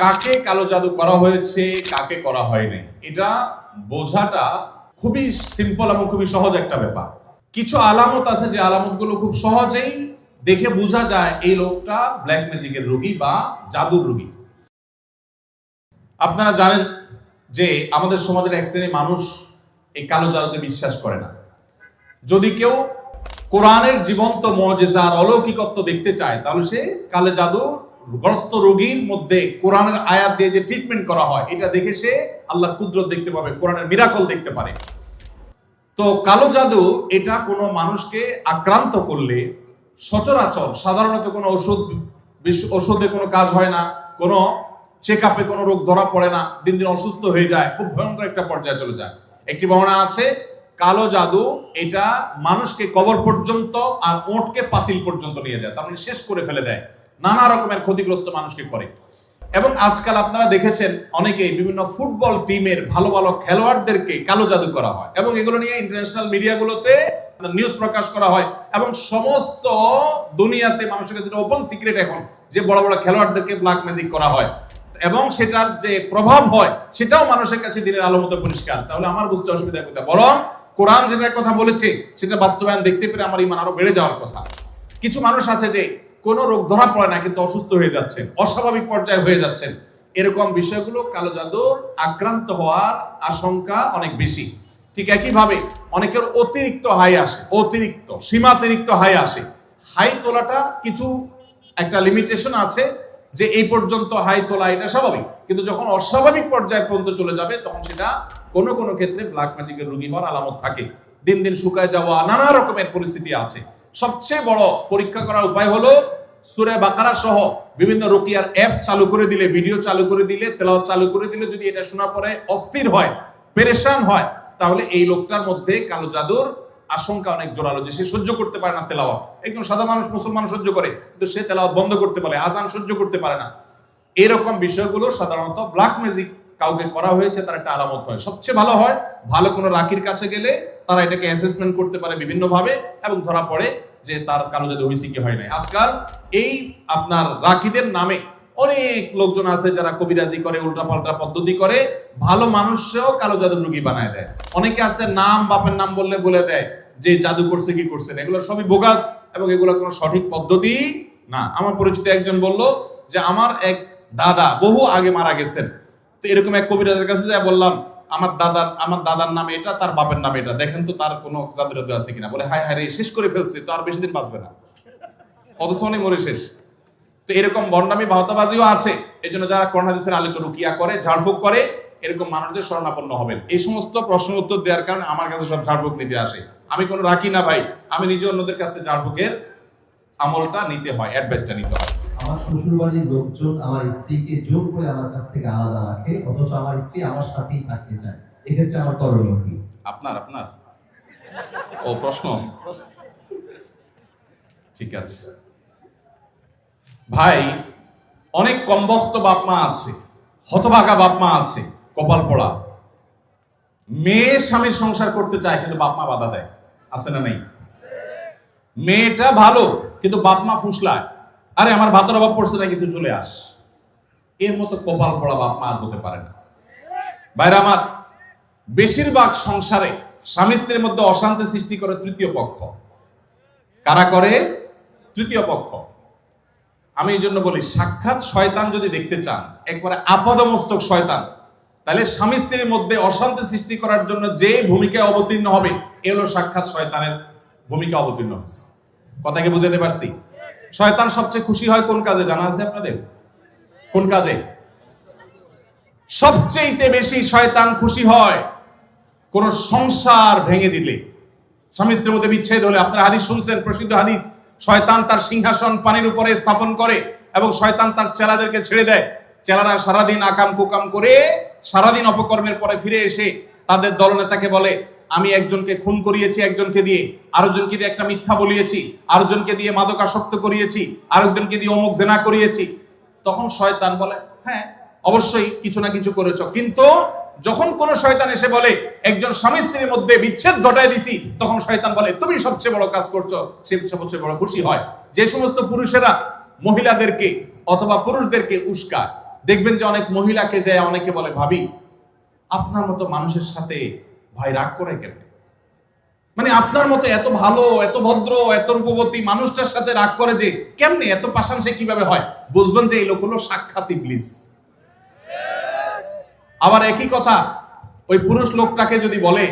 কাকে কালো জাদু করা হয়েছে, কাকে করা হয়নি, এটা বোঝাটা খুবই সিম্পল এবং খুবই সহজ একটা ব্যাপার। কিছু আলামত আছে যে আলামতগুলো খুব সহজেই দেখে বোঝা যায় এই লোকটা ব্ল্যাক ম্যাজিকের রোগী বা জাদুর রোগী। আপনারা জানেন যে আমাদের সমাজের এক শ্রেণীর মানুষ এই কালো জাদুতে বিশ্বাস করে না। যদি কেউ কোরআনের জীবন্ত মুজিজা আর অলৌকিকত্ব দেখতে চায় তাহলে সে কালো জাদু গ্রস্ত রোগীর মধ্যে কোরআনের আয়াত দিয়ে যে ট্রিটমেন্ট করা হয় এটা দেখে সে আল্লাহর কুদরত দেখতে পাবে, কোরআনের মিরাকল দেখতে পারে। তো কালো জাদু এটা কোনো মানুষকে আক্রান্ত করলে সচরাচর সাধারণত কোনো ওষুধে কোনো কাজ হয় না, কোনো চেক আপে কোনো রোগ ধরা পড়ে না, দিন দিন অসুস্থ হয়ে যায়, খুব ভয়ঙ্কর একটা পর্যায়ে চলে যায়। একটি বর্ণনা আছে কালো জাদু এটা মানুষকে কবর পর্যন্ত আর ওঁটকে পাতিল পর্যন্ত নিয়ে যায়, তার মানে শেষ করে ফেলে দেয়, নানা রকমের ক্ষতিগ্রস্ত মানুষকে করে। এবং আজকাল আপনারা দেখেছেন অনেকেই বিভিন্ন ফুটবল টিমের ভালো ভালো খেলোয়াড়দেরকে কালো জাদু করা হয় এবং এগুলো নিয়ে ইন্টারন্যাশনাল মিডিয়াগুলোতে নিউজ প্রকাশ করা হয় এবং সমস্ত দুনিয়াতে মানুষের কাছে ওপেন সিক্রেট এখন যে বড় বড় খেলোয়াড়দেরকে ব্ল্যাক ম্যাজিক করা হয় এবং সেটার যে প্রভাব হয় সেটাও মানুষের কাছে দিনের আলো মতো পরিষ্কার। তাহলে আমার বুঝতে অসুবিধা কোথায়? বরং কোরআন যেটার কথা বলেছে সেটা বাস্তবায়ন দেখতে পেরে আমার ঈমান আরো বেড়ে যাওয়ার কথা। কিছু মানুষ আছে যে কোনো রোগ ধরা পড়ে না কিন্তু অসুস্থ হয়ে যাচ্ছেন, অস্বাভাবিক পর্যায়ে হয়ে যাচ্ছেন, এরকম বিষয়গুলো কালো জাদুর আক্রান্ত হওয়ার আশঙ্কা অনেক বেশি। ঠিক একইভাবে অনেকের অতিরিক্ত হাই আসে, অতিরিক্ত সীমাতিরিক্ত হাই আসে। হাই তোলাটা কিছু একটা লিমিটেশন আছে যে এই পর্যন্ত হাই তোলা এটা স্বাভাবিক, কিন্তু যখন অস্বাভাবিক পর্যায়ে পর্যন্ত চলে যাবে তখন সেটা কোনো কোনো ক্ষেত্রে ব্ল্যাক ম্যাজিকের রোগী হওয়ার আলামত থাকে। দিন দিন শুকায় যাওয়া নানা রকমের পরিস্থিতি আছে। সবচেয়ে বড় পরীক্ষা করার উপায় হলো সূরা বাকারা সহ বিভিন্ন রুকিয়ার অ্যাপস চালু করে দিলে, ভিডিও চালু করে দিলে, তেলাওয়াত চালু করে দিলে যদি এটা শোনার পরে অস্থির হয়, পেরেশান হয়, তাহলে এই লোকটার মধ্যে কালো জাদুর আশঙ্কা অনেক জোরালো, যে সে সহ্য করতে পারে না তেলাওয়াত। একদম সাদা মানুষ মুসলমান সহ্য করে, কিন্তু সে তেলাওয়াত বন্ধ করতে পারে, আজান সহ্য করতে পারে না। এরকম বিষয়গুলো সাধারণত ব্ল্যাক ম্যাজিক কাউকে করা হয়েছে তার একটা আলামত হয়। সবচেয়ে ভালো হয় ভালো কোনো রাকির কাছে গেলে তারা এটাকে অ্যাসেসমেন্ট করতে পারে বিভিন্নভাবে এবং ধরা পড়ে যে তার কালো জাদু হয়েছে কি হয় নাই। আজকাল এই আপনার রাকিদের নামে অনেক লোকজন আছে যারা কবিরাজি করে, উল্টাপাল্টা পদ্ধতি করে, ভালো মানুষও কালো জাদুর রোগী বানায় দেয়। অনেকে আছে নাম বাপের নাম বললে বলে দেয় যে জাদু করছে কি করছে না, এগুলো সবই বোগাস এবং এগুলো কোনো সঠিক পদ্ধতি না। আমার পরিচিত একজন বলল যে আমার এক দাদা বহু আগে মারা গেছেন, তো এরকম এক কবিরাজের কাছে যায় বললাম আমার দাদার নাম এটা, তার বাপের নাম এটা, দেখেন তো তার কোনো জাদু আছে কিনা। বলে হায় হায় রে, শেষ করে ফেলছে, তো আর বেশি দিন বাঁচবে না, অথচ অনেক মরে শেষ। তো এরকম বন্ডামি বাহতাবাজিও আছে। এই জন্য যারা কোরআন হাদিসের আলোকে রুকিয়া করে, ঝাড়ফুঁক করে, এরকম মানুষদের শরণাপন্ন হবেন। এই সমস্ত প্রশ্ন উত্তর দেওয়ার কারণে আমার কাছে সব ঝাড়ফুঁক নিতে আসে। আমি কোনো রাখি না ভাই, আমি নিজে অন্যদের কাছে ঝাড়ফুঁকের আমলটা নিতে হয়, অ্যাডভাইসটা নিতে হয়। আমার শ্বশুরবাড়ির লোকজন আমার স্ত্রীকে জোর করে আমার কাছ থেকে আলাদা রাখে, অথচ আমার স্ত্রী আমার সাথেই থাকতে চায়, এক্ষেত্রে আমার করণীয় কি? আপনার ও প্রশ্ন ঠিক আছে ভাই। অনেক কমবখ্ত বাপ মা আছে, হতভাগা বাপ মা আছে, কপাল পড়া, মেয়ে স্বামীর সংসার করতে চায় কিন্তু বাপ মা বাধা দেয়, আছে না নাই? মেয়েটা ভালো কিন্তু বাপ মা ফুসলায়, আরে আমার ভাতের অভাব পড়ছে না কিন্তু চলে আস। এর মতো কপাল পড়া বাপ মা আর হতে পারে না। ভাইরা আমার, বেশিরভাগ সংসারে স্বামী স্ত্রীর মধ্যে অশান্তি সৃষ্টি করে তৃতীয় পক্ষ। কারা করে? তৃতীয় পক্ষ। আমি এই জন্য বলি, সাক্ষাৎ শয়তান যদি দেখতে চান, একবারে আপাদমস্তক শয়তান, তাহলে স্বামী স্ত্রীর মধ্যে অশান্তি সৃষ্টি করার জন্য যে ভূমিকায় অবতীর্ণ হবে এ হলো সাক্ষাৎ শয়তানের ভূমিকা অবতীর্ণ হয়েছে। কথাকে বুঝাতে পারছি? শয়তান সবচেয়ে খুশি হয় কোন কাজে জানা আছে আপনাদের? কোন কাজে সবচেয়ে বেশি শয়তান খুশি হয়? কোন সংসার ভেঙে দিলে, স্বামী স্ত্রীর মধ্যে বিচ্ছেদ হলে। আপনারা হাদিস শুনছেন, প্রসিদ্ধ হাদিস, শয়তান তার সিংহাসন পানির উপরে স্থাপন করে এবং শয়তান তার চেলাদেরকে ছেড়ে দেয়। চেলারা সারাদিন আকাম কুকাম করে সারাদিন অপকর্মের পরে ফিরে এসে তাদের দলনেতাকে বলে আমি একজনকে খুন করিয়েছি, একজনকে দিয়ে, আরেকজনকে দিয়ে একটা মিথ্যা বলিয়েছি, আরেকজনকে দিয়ে মাদকাসক্ত করিয়েছি, আরেকজনকে দিয়ে অমুক জেনা করিয়েছি। তখন শয়তান বলে হ্যাঁ অবশ্যই কিছু না কিছু করেছ। কিন্তু যখন কোন শয়তান এসে বলে একজন স্বামী স্ত্রীর মধ্যে বিচ্ছেদ ঘটায় দিছি, তখন শয়তান বলে তুমি সবচেয়ে বড় কাজ করছো, সে সবচেয়ে বড় খুশি হয়। যে সমস্ত পুরুষেরা মহিলাদেরকে অথবা পুরুষদেরকে উস্কায়, দেখবেন যে অনেক মহিলাকে যায় অনেকে বলে, ভাবি আপনার মতো মানুষের সাথে ভাই রাগ করে কেন? মানে আপনার মতো এত ভালো, এত ভদ্র, এত রূপবতী মানুষটার সাথে রাগ করে যে কেমনে, এত পাষাণ সে কিভাবে হয়? বুঝবেন যে এই লোক হলো সাক্ষাৎ ইবলিস। আবার একই কথা ওই পুরুষ লোকটাকে যদি বলে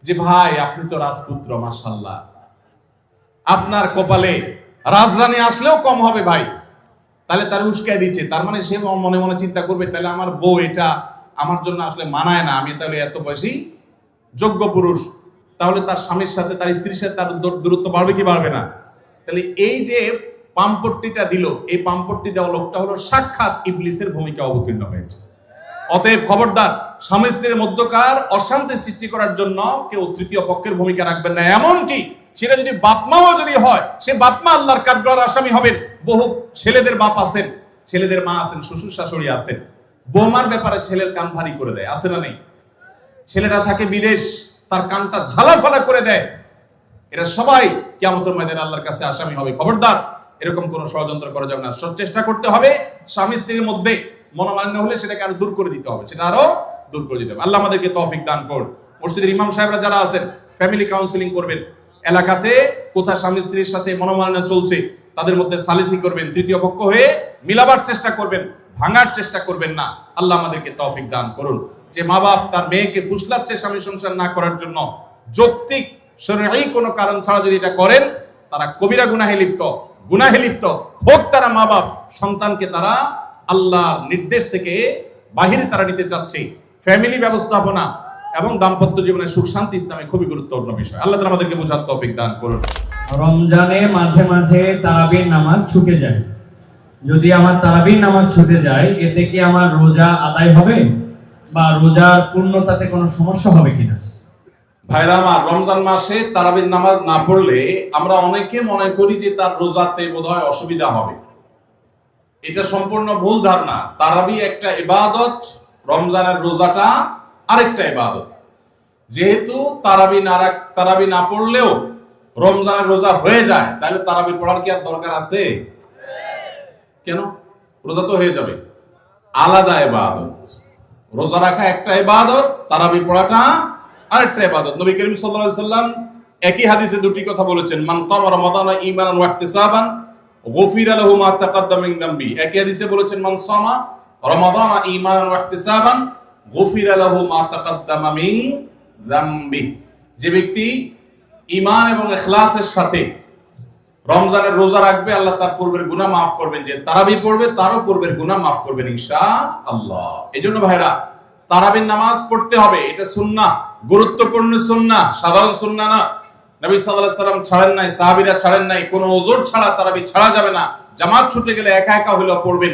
যে ভাই আপনি তো রাজপুত্র, মাশাআল্লাহ, আপনার কপালে রাজরানী আসলেও কম হবে ভাই, তাহলে তার উস্কায় দিচ্ছে, তার মানে সে মনে মনে চিন্তা করবে তাহলে আমার বউ এটা আমার জন্য আসলে মানায় না, আমি তাহলে এত বেশি যোগ্য পুরুষ, তাহলে তার স্বামীর সাথে, তার স্ত্রীর সাথে তার দূরত্ব বাড়বে কি বাড়বে না? তাহলে এই যে পামপট্টিটা দিল, এই পামপট্টি দেওয়া লোকটা হলো সাক্ষাৎ ইবলিসের ভূমিকা অবতীর্ণ হয়েছে। অতএব খবরদার, স্বামী স্ত্রীর মধ্যকার অশান্তি সৃষ্টি করার জন্য কেউ তৃতীয় পক্ষের ভূমিকা রাখবেন না। এমনকি সেটা যদি বাপমাও যদি হয়, সে বাপমা আল্লাহর কাঠগড়ার আসামি হবেন। বহু ছেলেদের বাপ আছেন, ছেলেদের মা আছেন, শ্বশুর শাশুড়ি আছেন, বৌমার ব্যাপারে ছেলের কান ভারী করে দেয়, আছে না নেই? ছেলেটা থাকে বিদেশ, তার কানটা ঝালাফালা করে দেয়। এরা সবাই কিয়ামতের ময়দানে আল্লাহর কাছে আসামি হবে। খবরদার, এরকম কোন ষড়যন্ত্র করা যাবে না। চেষ্টা করতে হবে স্বামী স্ত্রীর মধ্যে মনোমালিন্য হলে সেটাকে আরো দূর করে দিতে হবে, সেটা আরো দূর করে দিতে হবে। আল্লাহ আমাদেরকে তৌফিক দান করুন। মসজিদের ইমাম সাহেবরা যারা আছেন, ফ্যামিলি কাউন্সিলিং করবেন। এলাকাতে কোথা স্বামী স্ত্রীর সাথে মনোমালিন্য চলছে তাদের মধ্যে সালিসি করবেন, তৃতীয় পক্ষ হয়ে মিলাবার চেষ্টা করবেন, ভাঙার চেষ্টা করবেন না। আল্লাহ আমাদেরকে তৌফিক দান করুন। যে মা বাপ তার মেয়েকে ফুসলাচ্ছে স্বামী সংসার না করার জন্য, যৌক্তিক শরঈ কোনো কারণ ছাড়া যদি এটা করেন, তারা কবিরা গুনাহে লিপ্ত হোক। তারা মা বাপ সন্তানকে তারা আল্লাহর নির্দেশ থেকে বাহিরে তারা নিতে চাচ্ছে। ফ্যামিলি ব্যবস্থাপনা এবং দাম্পত্য জীবনের সুখ শান্তি ইসলামে খুবই গুরুত্বপূর্ণ বিষয়। আল্লাহ তাআলা আমাদেরকে বোঝার তৌফিক দান করুন। রমজানে মাঝে মাঝে তারাবির নামাজ ছুটে যায়, যদি আমার তারাবির নামাজ ছুটে যায়, এতে কি আমার রোজা আদায় হবে বা রোজার পূর্ণতাতে কোনো সমস্যা হবে কিনা? ভাইরা আমার, রমজান মাসে তারাবির নামাজ না পড়লে আমরা অনেকে মনে করি যে তার রোজাতে বোধহয় অসুবিধা হবে। এটা সম্পূর্ণ ভুল ধারণা। তারাবি একটা ইবাদত, রমজানের রোজাটা আরেকটা ইবাদত। যেহেতু তারাবি না পড়লেও রমজানের রোজা হয়ে যায়, তাহলে তারাবি পড়ার কি আর দরকার আছে? কেন? রোজা তো হয়ে যাবে। আলাদা ইবাদত। রোজা রাখা একটা ইবাদত, তারাবি পড়াটা আরেকটা ইবাদত। নবী করিম সাল্লাল্লাহু আলাইহি সাল্লাম একই হাদিসে দুটি কথা বলেছেন, মান কামা রমাদানা ঈমানান ওয়া ইহতিসাবান গুফিরা লাহু মা তাকাদ্দামা মিন যামবি। একই হাদিসে বলেছেন, মান সামা রমাদানা ঈমানান ওয়া ইহতিসাবান গুফিরা লাহু মা তাকাদ্দামা মিন যামবি। যে ব্যক্তি ঈমান এবং ইখলাসের সাথে রমজানের রোজা রাখবে, আল্লাহ তার পূর্বের গুনাহ মাফ করবেন। যে তারাবি পড়বে তারও পূর্বের গুনাহ মাফ করবেন ইনশাআল্লাহ। এইজন্য ভাইরা, তারাবির নামাজ পড়তে হবে। এটা সুন্নাহ, গুরুত্বপূর্ণ সুন্নাহ, সাধারণ সুন্নাহ না। নবী সাল্লাল্লাহু আলাইহি সাল্লাম ছাড়েন নাই, সাহাবীরা ছাড়েন নাই। কোনো ওযর ছাড়া তারাবি ছাড়া যাবে না। জামাত ছুটে গেলে একা একা হলেও পড়বেন,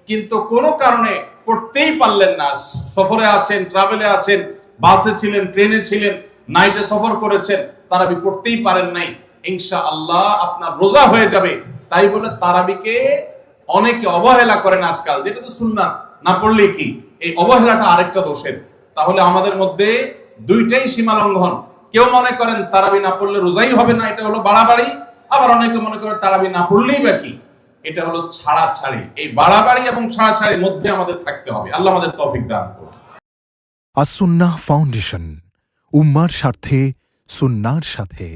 কিন্তু কোনো কারণে পড়তেই পারলেন না, সফরে আছেন, ট্রাভেলে আছেন, বাসে ছিলেন, ট্রেনে ছিলেন, নাইটে সফর করেছেন, তারাবি পড়তেই পারেন নাই, ইনশাআল্লাহ আপনার রোজা হয়ে যাবে। তাই বলে তারাবিকে অনেকে অবহেলা করেন আজকাল, যেটা তো সুন্নাহ, না পড়লে কি? এই অবহেলাটা আরেকটা দোষের। তাহলে আমাদের মধ্যে দুইটাই সীমা লঙ্ঘন। কেউ মনে করেন তারাবি না পড়লে রোজাই হবে না, এটা হলো বাড়াবাড়ি। আবার অনেকে মনে করে তারাবি না পড়লেই বা কি, এটা হলো ছাড়াছাড়ি। এই বাড়াবাড়ি এবং ছাড়াছাড়ির মধ্যে আমাদের থাকতে হবে। আল্লাহ আমাদের তৌফিক দান করুন। আস-সুন্নাহ ফাউন্ডেশন, উম্মার স্বার্থে সুন্নাহর সাথে।